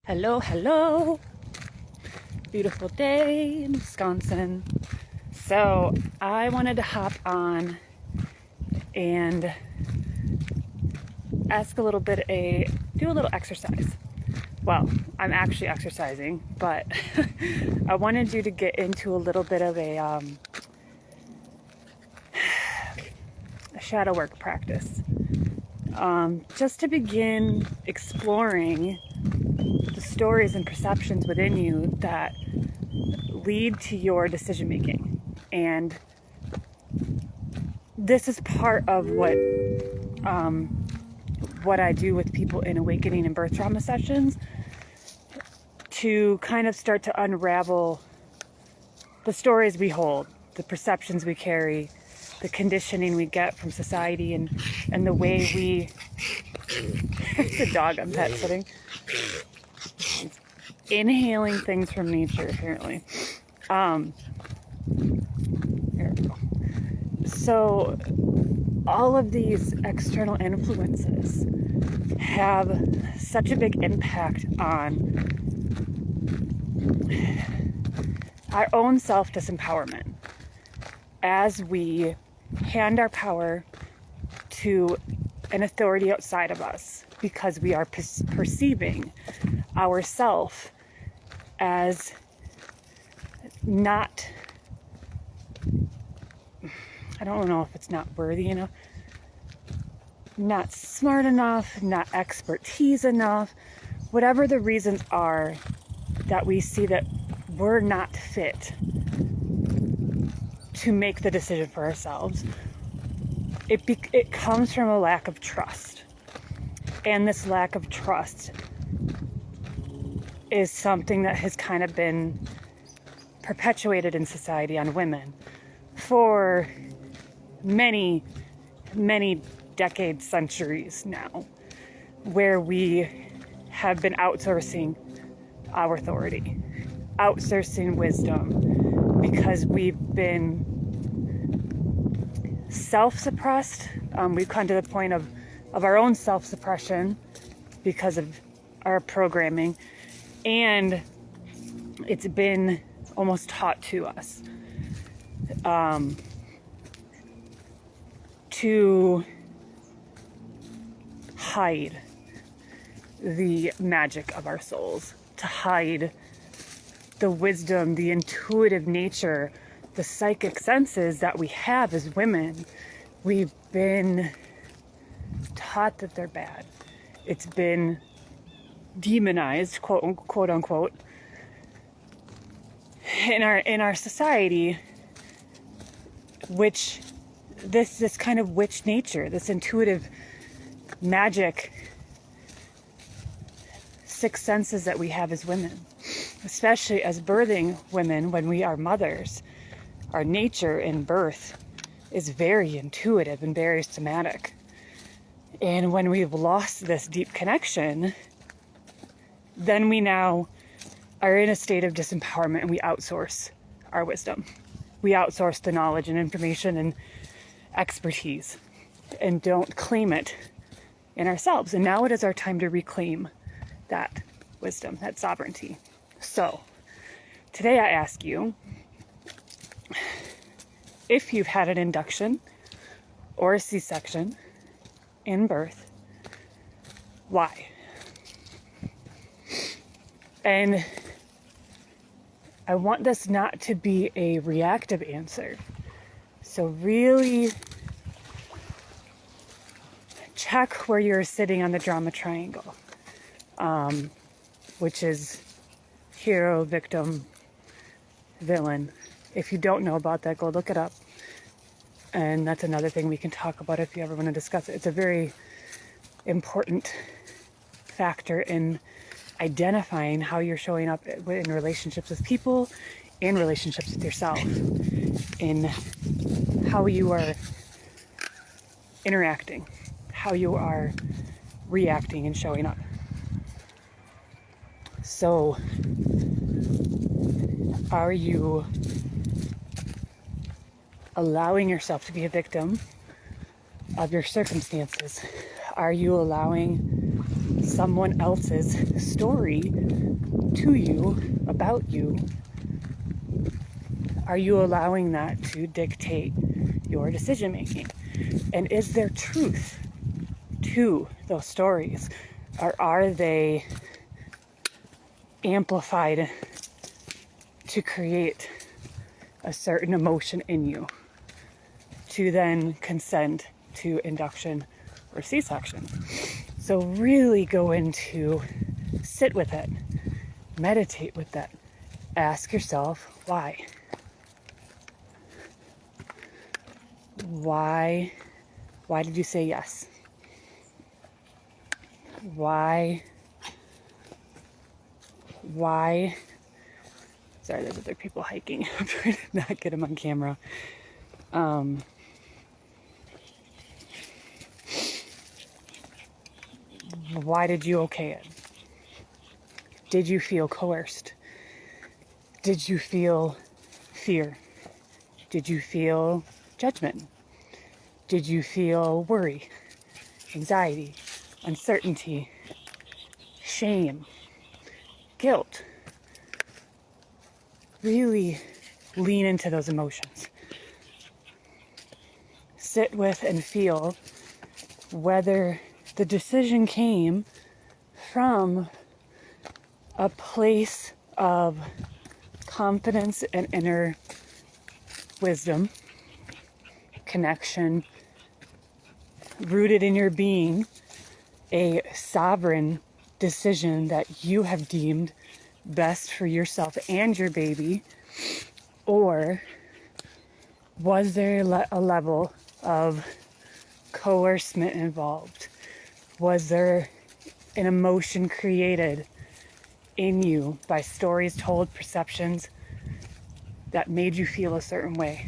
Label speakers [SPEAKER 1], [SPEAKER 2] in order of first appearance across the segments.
[SPEAKER 1] Hello, hello. Beautiful day in Wisconsin. So I wanted to hop on and ask a little bit, do a little exercise. Well, I'm actually exercising, but I wanted you to get into a little bit of a shadow work practice. Just to begin exploring the stories and perceptions within you that lead to your decision making. And this is part of what I do with people in awakening and birth trauma sessions, to kind of start to unravel the stories we hold, the perceptions we carry, the conditioning we get from society, and the way we it's a dog I'm pet sitting. It's inhaling things from nature, apparently. There we go. So all of these external influences have such a big impact on our own self-disempowerment as we hand our power to an authority outside of us, because we are perceiving ourself as not, I don't know if it's not worthy enough, not smart enough, not expertise enough, whatever the reasons are that we see that we're not fit to make the decision for ourselves. It comes from a lack of trust. And this lack of trust is something that has kind of been perpetuated in society on women for many, many decades, centuries now, where we have been outsourcing our authority, outsourcing wisdom, because we've been self-suppressed. We've come to the point of our own self-suppression because of our programming, and it's been almost taught to us to hide the magic of our souls, to hide the wisdom, the intuitive nature, the psychic senses that we have as women. We've been taught that they're bad. It's been demonized, quote unquote, in our society, which this kind of witch nature, this intuitive magic, sixth senses that we have as women, especially as birthing women when we are mothers. Our nature in birth is very intuitive and very somatic. And when we've lost this deep connection, then we now are in a state of disempowerment, and we outsource our wisdom. We outsource the knowledge and information and expertise and don't claim it in ourselves. And now it is our time to reclaim that wisdom, that sovereignty. So today I ask you, if you've had an induction or a C-section in birth, why? And I want this not to be a reactive answer. So really check where you're sitting on the drama triangle, which is hero, victim, villain. If you don't know about that, go look it up. And that's another thing we can talk about if you ever want to discuss it. It's a very important factor in identifying how you're showing up in relationships with people, in relationships with yourself, in how you are interacting, how you are reacting and showing up. So, are you allowing yourself to be a victim of your circumstances? Are you allowing someone else's story to you, about you? Are you allowing that to dictate your decision making? And is there truth to those stories? Or are they amplified to create a certain emotion in you to then consent to induction or C-section? So really go into, sit with it, meditate with that. Ask yourself, why? Why did you say yes? Why? Sorry, there's other people hiking. I'm trying to not get them on camera. Why did you okay it? Did you feel coerced? Did you feel fear? Did you feel judgment? Did you feel worry, anxiety, uncertainty, shame, guilt? Really lean into those emotions. Sit with and feel whether the decision came from a place of confidence and inner wisdom, connection, rooted in your being, a sovereign decision that you have deemed best for yourself and your baby, or was there a level of coercement involved? Was there an emotion created in you by stories told, perceptions that made you feel a certain way?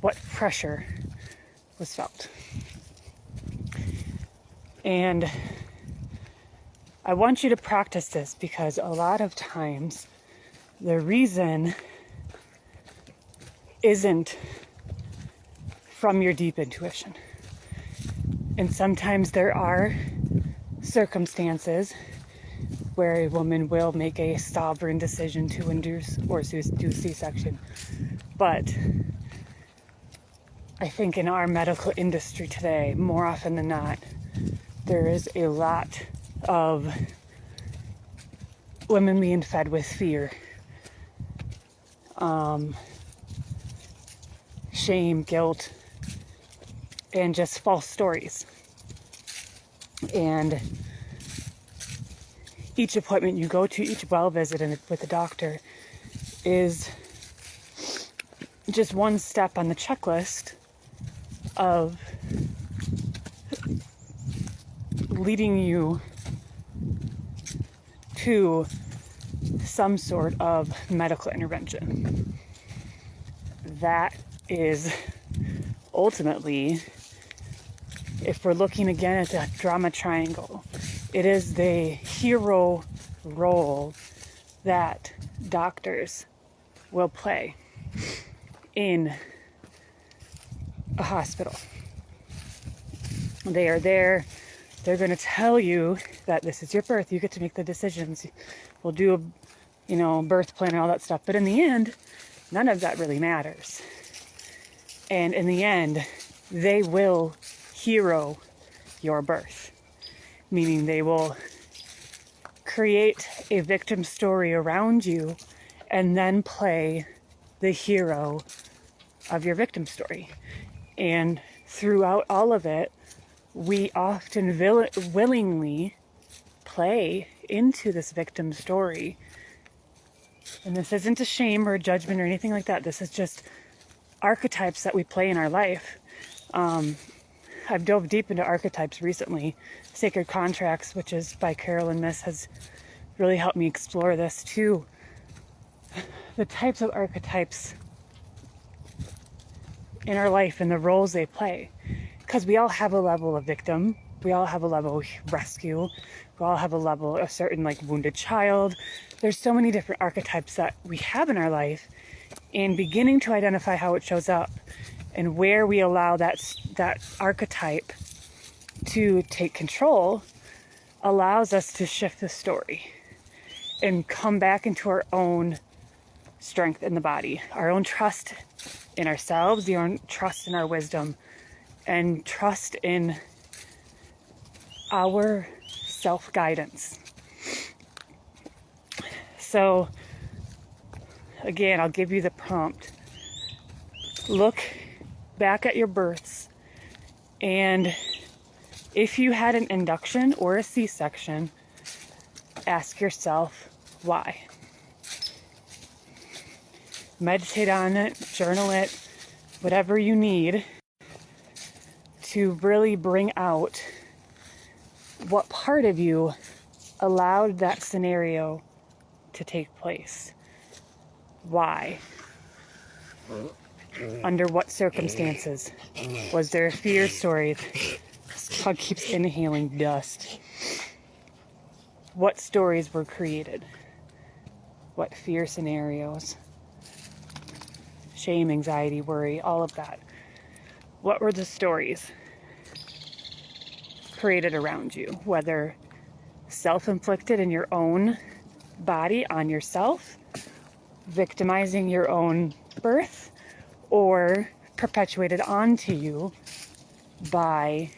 [SPEAKER 1] What pressure was felt? And I want you to practice this, because a lot of times the reason isn't from your deep intuition. And sometimes there are circumstances where a woman will make a sovereign decision to induce or do C-section. But I think in our medical industry today, more often than not, there is a lot of women being fed with fear, shame, guilt, and just false stories. And each appointment you go to, each well visit with the doctor is just one step on the checklist of leading you to some sort of medical intervention. That is ultimately, if we're looking again at the drama triangle, it is the hero role that doctors will play in a hospital. They are there. They're going to tell you that this is your birth. You get to make the decisions. We'll do a birth plan and all that stuff. But in the end, none of that really matters. And in the end, they will hero your birth. Meaning they will create a victim story around you and then play the hero of your victim story. And throughout all of it, we often willingly play into this victim story. And this isn't a shame or a judgment or anything like that. This is just archetypes that we play in our life. I've dove deep into archetypes recently. Sacred Contracts, which is by Carolyn Miss, has really helped me explore this too. The types of archetypes in our life and the roles they play. Because we all have a level of victim. We all have a level of rescue. We all have a level, a certain wounded child. There's so many different archetypes that we have in our life, and beginning to identify how it shows up and where we allow that archetype to take control allows us to shift the story and come back into our own strength in the body, our own trust in ourselves, our own trust in our wisdom, and trust in our self-guidance. So again, I'll give you the prompt. Look back at your births, and if you had an induction or a C-section, ask yourself why. Meditate on it, journal it, whatever you need to really bring out what part of you allowed that scenario to take place. Why? Under what circumstances? Was there a fear story? This dog keeps inhaling dust. What stories were created? What fear scenarios? Shame, anxiety, worry, all of that. What were the stories created around you? Whether self-inflicted in your own body on yourself, victimizing your own birth, or perpetuated onto you by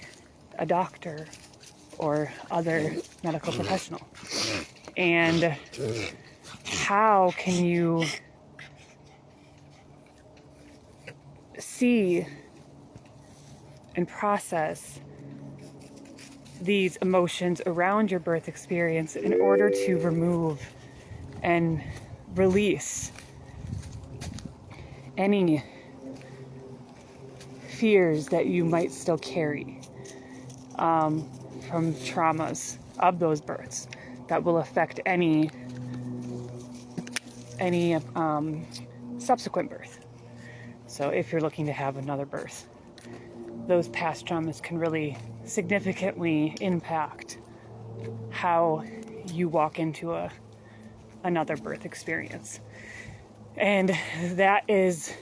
[SPEAKER 1] a doctor or other medical professional. And how can you see and process these emotions around your birth experience in order to remove and release any fears that you might still carry from traumas of those births that will affect any subsequent birth. So if you're looking to have another birth, those past traumas can really significantly impact how you walk into another birth experience. And that is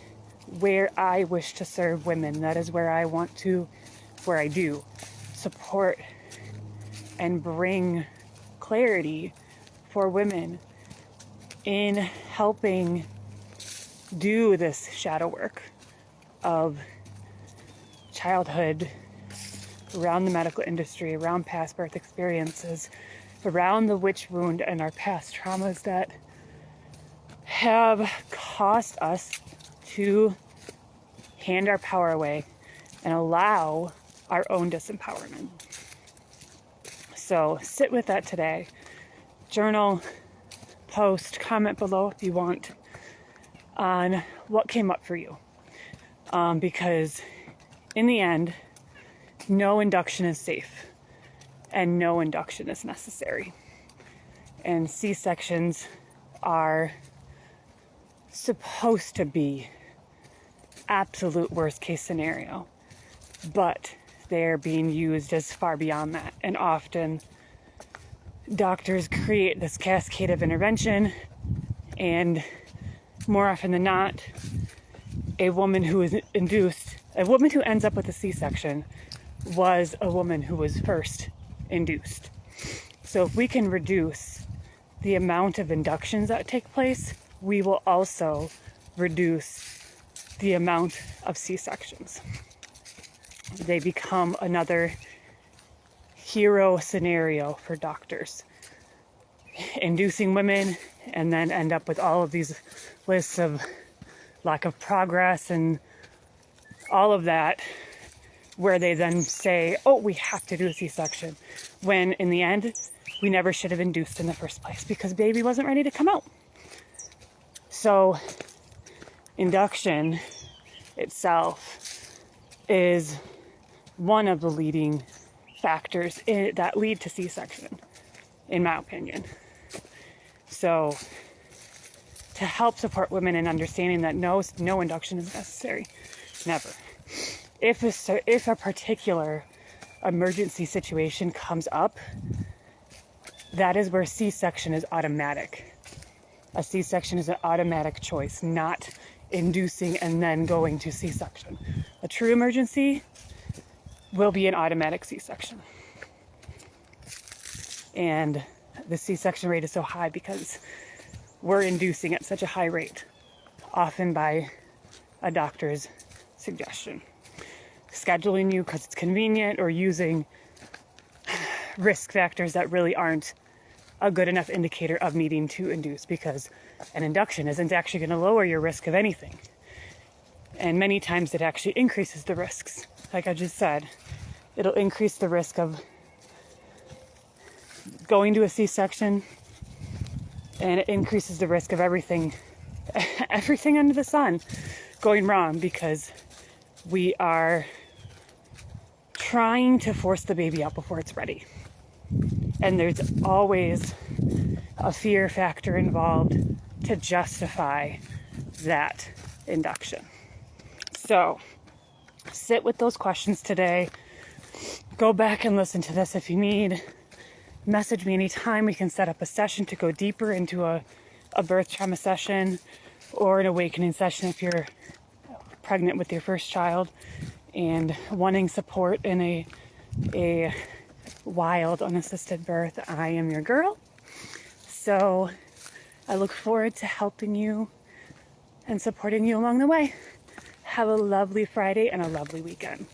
[SPEAKER 1] where I wish to serve women. That is where I do support and bring clarity for women in helping do this shadow work of childhood, around the medical industry, around past birth experiences, around the witch wound and our past traumas that have caused us to hand our power away and allow our own disempowerment. So sit with that today. Journal, post, comment below if you want on what came up for you. Because in the end, no induction is safe and no induction is necessary. And C-sections are supposed to be absolute worst case scenario, but they're being used as far beyond that. And often doctors create this cascade of intervention, and more often than not, a woman who ends up with a C-section was a woman who was first induced. So if we can reduce the amount of inductions that take place, we will also reduce the amount of C-sections. They become another hero scenario for doctors, inducing women, and then end up with all of these lists of lack of progress and all of that, where they then say, oh, we have to do a C-section, when in the end, we never should have induced in the first place because baby wasn't ready to come out. So induction itself is one of the leading factors that lead to C-section, in my opinion. So to help support women in understanding that no induction is necessary, never. If a particular emergency situation comes up, that is where C-section is automatic. A C-section is an automatic choice, not inducing and then going to C-section. A true emergency, will be an automatic C-section. And the C-section rate is so high because we're inducing at such a high rate, often by a doctor's suggestion. Scheduling you because it's convenient, or using risk factors that really aren't a good enough indicator of needing to induce, because an induction isn't actually going to lower your risk of anything. And many times it actually increases the risks. Like I just said, it'll increase the risk of going to a C-section, and it increases the risk of everything under the sun going wrong, because we are trying to force the baby out before it's ready. And there's always a fear factor involved to justify that induction. So sit with those questions today. Go back and listen to this if you need. Message me anytime. We can set up a session to go deeper into a birth trauma session, or an awakening session if you're pregnant with your first child and wanting support in a wild unassisted birth. I am your girl. So I look forward to helping you and supporting you along the way. Have a lovely Friday and a lovely weekend.